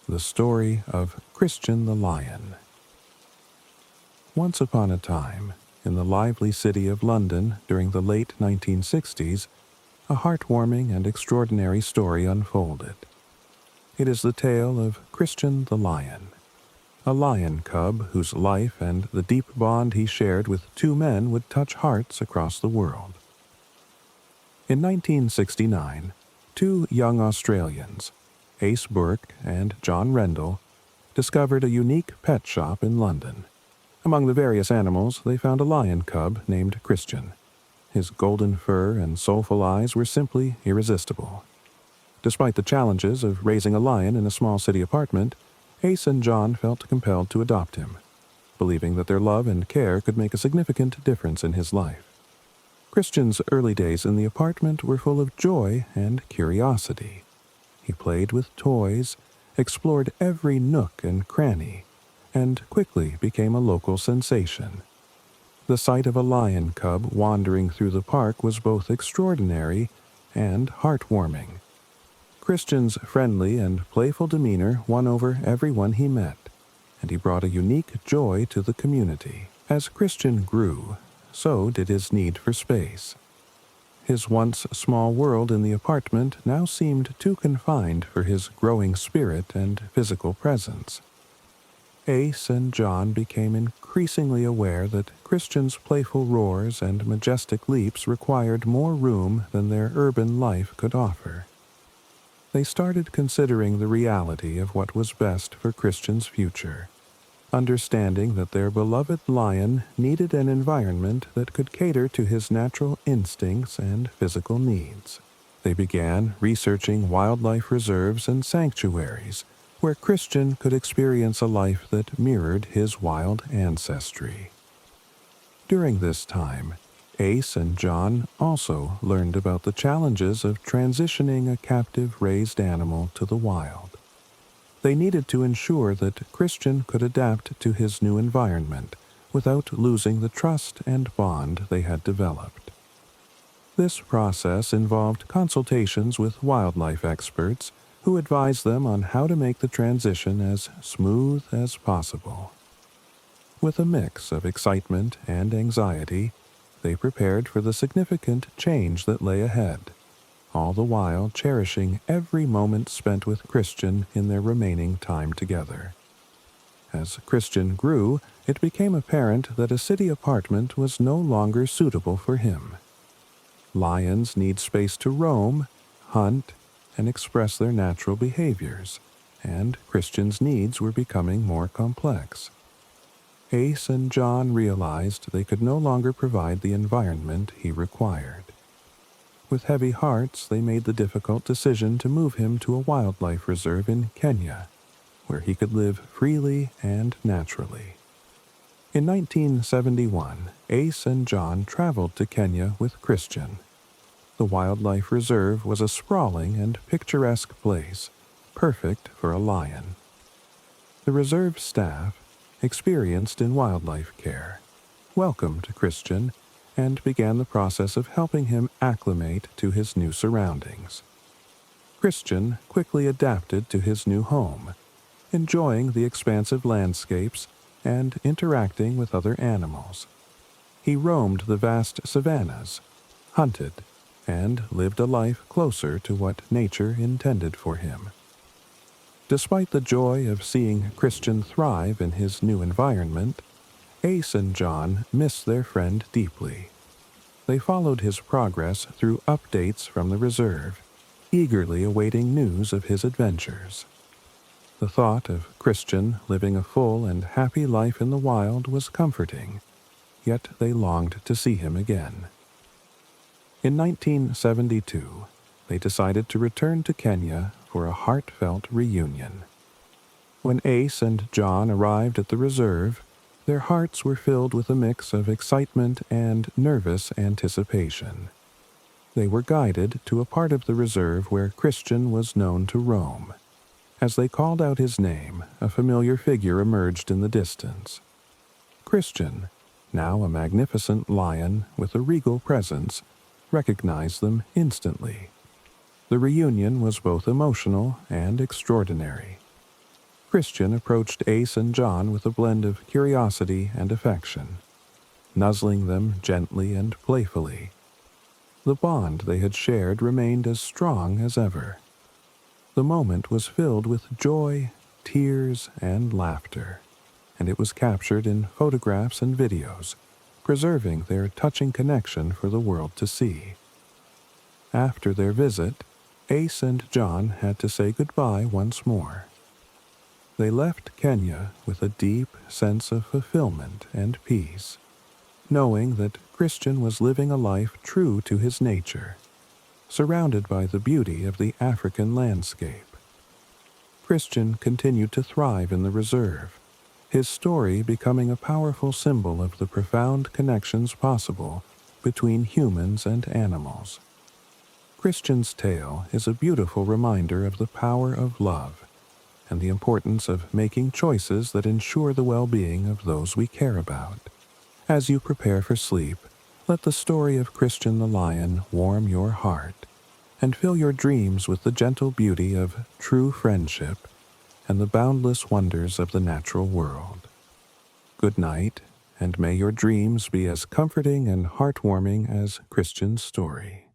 The Story of Christian the Lion. Once upon a time, in the lively city of London during the late 1960s, a heartwarming and extraordinary story unfolded. It is the tale of Christian the Lion, a lion cub whose life and the deep bond he shared with two men would touch hearts across the world. In 1969, two young Australians, Ace Burke and John Rendell, discovered a unique pet shop in London. Among the various animals, they found a lion cub named Christian. His golden fur and soulful eyes were simply irresistible. Despite the challenges of raising a lion in a small city apartment, Ace and John felt compelled to adopt him, believing that their love and care could make a significant difference in his life. Christian's early days in the apartment were full of joy and curiosity. He played with toys, explored every nook and cranny, and quickly became a local sensation. The sight of a lion cub wandering through the park was both extraordinary and heartwarming. Christian's friendly and playful demeanor won over everyone he met, and he brought a unique joy to the community. As Christian grew, so did his need for space. His once small world in the apartment now seemed too confined for his growing spirit and physical presence. Ace and John became increasingly aware that Christian's playful roars and majestic leaps required more room than their urban life could offer. They started considering the reality of what was best for Christian's future, understanding that their beloved lion needed an environment that could cater to his natural instincts and physical needs. They began researching wildlife reserves and sanctuaries where Christian could experience a life that mirrored his wild ancestry. During this time, Ace and John also learned about the challenges of transitioning a captive raised animal to the wild. They needed to ensure that Christian could adapt to his new environment without losing the trust and bond they had developed. This process involved consultations with wildlife experts who advised them on how to make the transition as smooth as possible. With a mix of excitement and anxiety, they prepared for the significant change that lay ahead, all the while cherishing every moment spent with Christian in their remaining time together. As Christian grew, it became apparent that a city apartment was no longer suitable for him. Lions need space to roam, hunt, and express their natural behaviors, and Christian's needs were becoming more complex. Ace and John realized they could no longer provide the environment he required. With heavy hearts, they made the difficult decision to move him to a wildlife reserve in Kenya, where he could live freely and naturally. In 1971, Ace and John traveled to Kenya with Christian. The wildlife reserve was a sprawling and picturesque place, perfect for a lion. The reserve staff, experienced in wildlife care, welcomed Christian and began the process of helping him acclimate to his new surroundings. Christian quickly adapted to his new home, enjoying the expansive landscapes and interacting with other animals. He roamed the vast savannas, hunted, and lived a life closer to what nature intended for him. Despite the joy of seeing Christian thrive in his new environment, Ace and John missed their friend deeply. They followed his progress through updates from the reserve, eagerly awaiting news of his adventures. The thought of Christian living a full and happy life in the wild was comforting, yet they longed to see him again. In 1972, they decided to return to Kenya for a heartfelt reunion. When Ace and John arrived at the reserve, their hearts were filled with a mix of excitement and nervous anticipation. They were guided to a part of the reserve where Christian was known to roam. As they called out his name, a familiar figure emerged in the distance. Christian, now a magnificent lion with a regal presence, recognized them instantly. The reunion was both emotional and extraordinary. Christian approached Ace and John with a blend of curiosity and affection, nuzzling them gently and playfully. The bond they had shared remained as strong as ever. The moment was filled with joy, tears, and laughter, and it was captured in photographs and videos, preserving their touching connection for the world to see. After their visit, Ace and John had to say goodbye once more. They left Kenya with a deep sense of fulfillment and peace, knowing that Christian was living a life true to his nature, surrounded by the beauty of the African landscape. Christian continued to thrive in the reserve, his story becoming a powerful symbol of the profound connections possible between humans and animals. Christian's tale is a beautiful reminder of the power of love and the importance of making choices that ensure the well-being of those we care about. As you prepare for sleep, let the story of Christian the lion warm your heart and fill your dreams with the gentle beauty of true friendship and the boundless wonders of the natural world. Good night, and may your dreams be as comforting and heartwarming as Christian's story.